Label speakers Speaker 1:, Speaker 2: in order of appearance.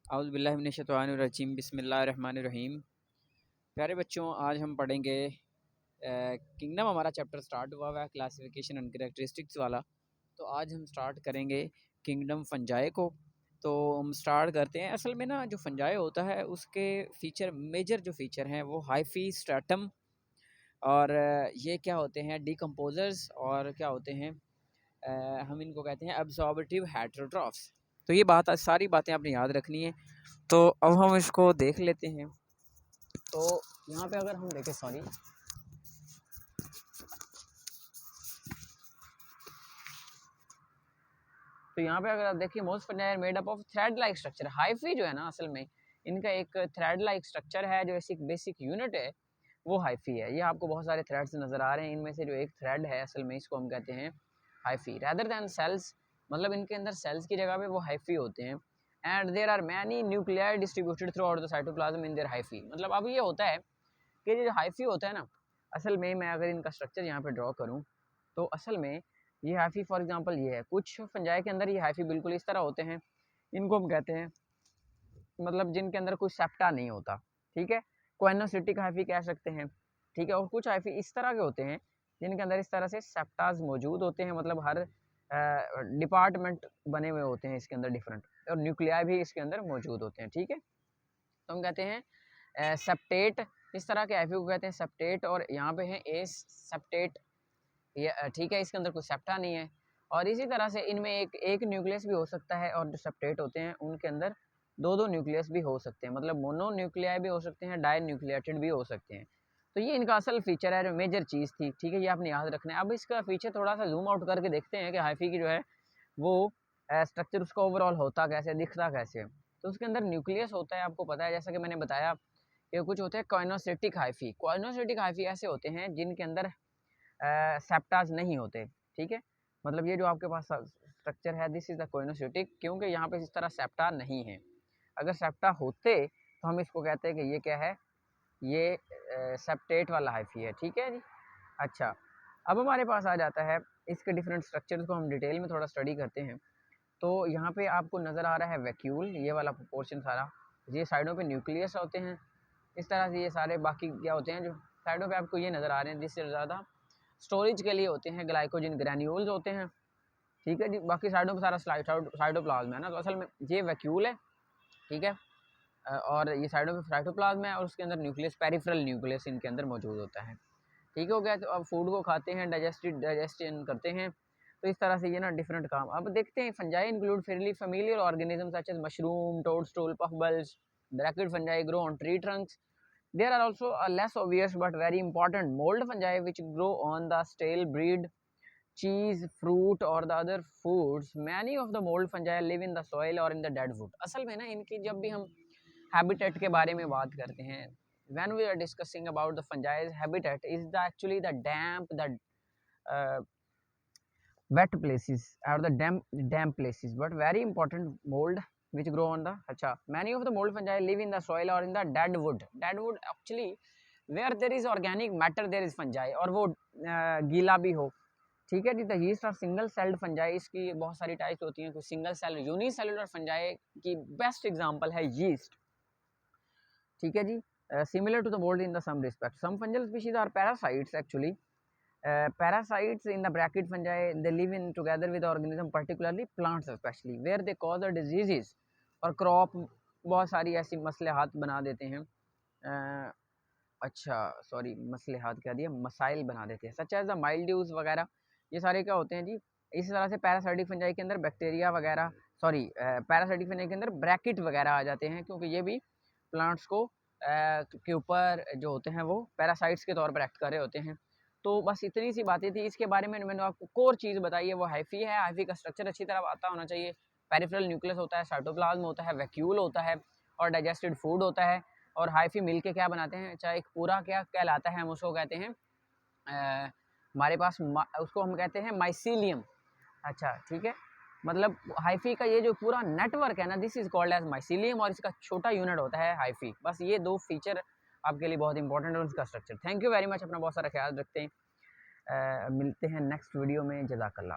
Speaker 1: औज़ुबिल्लाहि मिनश्शैतानिर्रजीम बिस्मिल्लाहिर्रहमानिर्रहीम। प्यारे बच्चों, आज हम पढ़ेंगे किंगडम। हमारा चैप्टर स्टार्ट हुआ हुआ है क्लासिफिकेशन एंड कैरेक्टरिस्टिक्स वाला। तो आज हम स्टार्ट करेंगे किंगडम फंजाई को। तो हम स्टार्ट करते हैं। असल में ना जो फंजाई होता है उसके फ़ीचर, मेजर जो फ़ीचर हैं वो हाइफी, स्ट्रैटम और ये क्या होते हैं, डिकम्पोज़र्स, और क्या होते हैं, हम इनको कहते हैं एब्जॉर्बेटिव हेटेरोट्रॉफ्स। तो ये सारी बातें आपने याद रखनी है। तो अब हम इसको देख लेते हैं। तो यहाँ पे अगर हम देखें, सॉरी, तो यहाँ पे अगर आप देखिए, most fungi are made up of thread like structure. Hyphae जो है ना, असल में इनका एक थ्रेड लाइक स्ट्रक्चर है, जो बेसिक यूनिट है वो हाइफी है। ये आपको बहुत सारे थ्रेड्स नज़र आ रहे हैं, इनमें से जो एक थ्रेड है असल में इसको हम कहते हैं हाइफी, रैदर दैन सेल्स। मतलब इनके अंदर सेल्स की जगह पे वो हाइफी होते हैं। And there are many nuclei distributed throughout the cytoplasm in their hyphae. मतलब अब ये होता है कि जो हाइफी होता है ना, असल में मैं अगर इनका स्ट्रक्चर यहाँ पे ड्रॉ करूँ तो असल में ये हाइफी, फॉर एग्जांपल ये है, कुछ फंजाई के अंदर ये हाइफी बिल्कुल इस तरह होते हैं, इनको हम कहते हैं, मतलब जिनके अंदर कोई सेप्टा नहीं होता, ठीक है, कोएनोसिटिक हाइफी कह सकते हैं, ठीक है। और कुछ हाइफी इस तरह के होते हैं जिनके अंदर इस तरह से सेप्टाज मौजूद होते हैं, मतलब हर डिपार्टमेंट बने हुए होते हैं इसके अंदर डिफरेंट, और न्यूक्लियाई भी इसके अंदर मौजूद होते हैं, ठीक है। तो हम कहते हैं सेप्टेट, इस तरह के हाइफी को कहते हैं सेप्टेट, और यहाँ पे है एस सेप्टेट, ये ठीक है, इसके अंदर कोई सेप्टा नहीं है। और इसी तरह से इनमें एक न्यूक्लियस भी हो सकता है, और जो सेप्टेट होते हैं उनके अंदर दो न्यूक्लियस भी हो सकते हैं, मतलब मोनो न्यूक्लियाई भी हो सकते हैं, डाई न्यूक्लिएटेड भी हो सकते हैं। तो ये इनका असल फीचर है, जो मेजर चीज़ थी, ठीक है, ये आपने याद रखना है। अब इसका फीचर थोड़ा सा जूम आउट करके देखते हैं कि हाइफी की जो है वो स्ट्रक्चर उसका ओवरऑल होता कैसे, दिखता कैसे। तो उसके अंदर न्यूक्लियस होता है, आपको पता है, जैसा कि मैंने बताया कि कुछ होते हैं कोइनोसिटिक हाइफी। कोइनोसिटिक हाइफी ऐसे होते हैं जिनके अंदर सेप्टाज नहीं होते, ठीक है। मतलब ये जो आपके पास स्ट्रक्चर है, दिस इज द कोइनोसिटिक, क्योंकि यहाँ पे इस तरह सेप्टा नहीं है। अगर सेप्टा होते तो हम इसको कहते हैं कि ये क्या है, ये सेप्टेट वाला हाइफी है, ठीक है जी। अच्छा, अब हमारे पास आ जाता है इसके डिफरेंट स्ट्रक्चर्स को हम डिटेल में थोड़ा स्टडी करते हैं। तो यहाँ पे आपको नज़र आ रहा है वैक्यूल, ये वाला पोर्शन सारा, ये साइडों पे न्यूक्लियस होते हैं, इस तरह से ये सारे बाकी क्या होते हैं जो साइडों पे आपको ये नज़र आ रहे हैं, जिससे ज़्यादा स्टोरेज के लिए होते हैं, ग्लाइकोजन ग्रैन्यूल्स होते हैं, ठीक है जी। बाकी साइडों पे सारा साइटोप्लाज्म है ना, तो असल में ये वैक्यूल है, ठीक है। और ये साइडों पे साइटोप्लाज्म है, और उसके अंदर न्यूक्लियस, पेरिफेरल न्यूक्लियस इनके अंदर मौजूद होता है, ठीक हो गया। तो अब फूड को खाते हैं, डाइजेशन करते हैं, तो इस तरह से ये ना डिफरेंट काम। अब देखते हैं, fungi include fairly familiar organism such as mushroom, toadstool, puffballs, bracket fungi grow on tree trunks. There are also a less obvious but very important mold fungi which grow on the stale bread, cheese, fruit or the other foods. Many of the mold fungi live in the soil or in the dead wood. असल में ना इनकी जब भी हम habitat के बारे में बात करते हैं, when we are discussing about the fungi's habitat is the actually the damp, the uh, wet places or the damp places, but very important mold which grow on the acha. Many of the mold fungi live in the soil or in the dead wood. Dead wood actually where there is organic matter there is fungi, और वो गीला भी हो, ठीक है जी। The yeast और single celled fungi, इसकी बहुत सारी टाइप्स होती हैं, कुछ सिंगल सेल यूनिसेलुलर फंजाई की बेस्ट एग्जांपल है यीस्ट, ठीक है जी। Similar to the mould in the some respect. Some fungal species are parasites actually. Parasites in the bracket fungi, they live in together with the organism, particularly plants especially, where they cause the diseases और crop बहुत सारी ऐसी मसलेहात बना देते हैं, अच्छा sorry, मसलेहात कह दिया, मसाइल बना देते हैं, सच एज द माइल्ड्यूज वगैरह। ये सारे क्या होते हैं जी, इसी तरह से पैरासाइटिक फंजाई के अंदर बैक्टीरिया वगैरह, सॉरी, पैरासाइटिक फंजाई के अंदर ब्रैकेट वगैरह आ जाते हैं, क्योंकि ये भी प्लांट्स को के ऊपर जो होते हैं वो पैरासाइट्स के तौर पर एक्ट कर रहे होते हैं। तो बस इतनी सी बातें थी इसके बारे में, मैंने आपको कोर चीज़ बताई है, वो हाइफी है। हाइफी का स्ट्रक्चर अच्छी तरह आता होना चाहिए। पेरिफेरल न्यूक्लियस होता है, साइटोप्लाज्म होता है, वैक्यूल होता है, और डाइजेस्टेड फूड होता है। और हाइफी मिलके क्या बनाते हैं, चाहे एक पूरा क्या कहलाता है, हम उसको कहते हैं हमारे पास उसको हम कहते हैं माइसीलियम। अच्छा ठीक है, मतलब हाइफी का ये जो पूरा नेटवर्क है ना, this is called as mycelium, और इसका छोटा यूनिट होता है हाइफी। बस ये दो फीचर आपके लिए बहुत इंपॉर्टेंट है उसका structure. Thank you very much, अपना बहुत सारा ख्याल रखते हैं। मिलते हैं नेक्स्ट वीडियो में। जज़ाकल्लाह।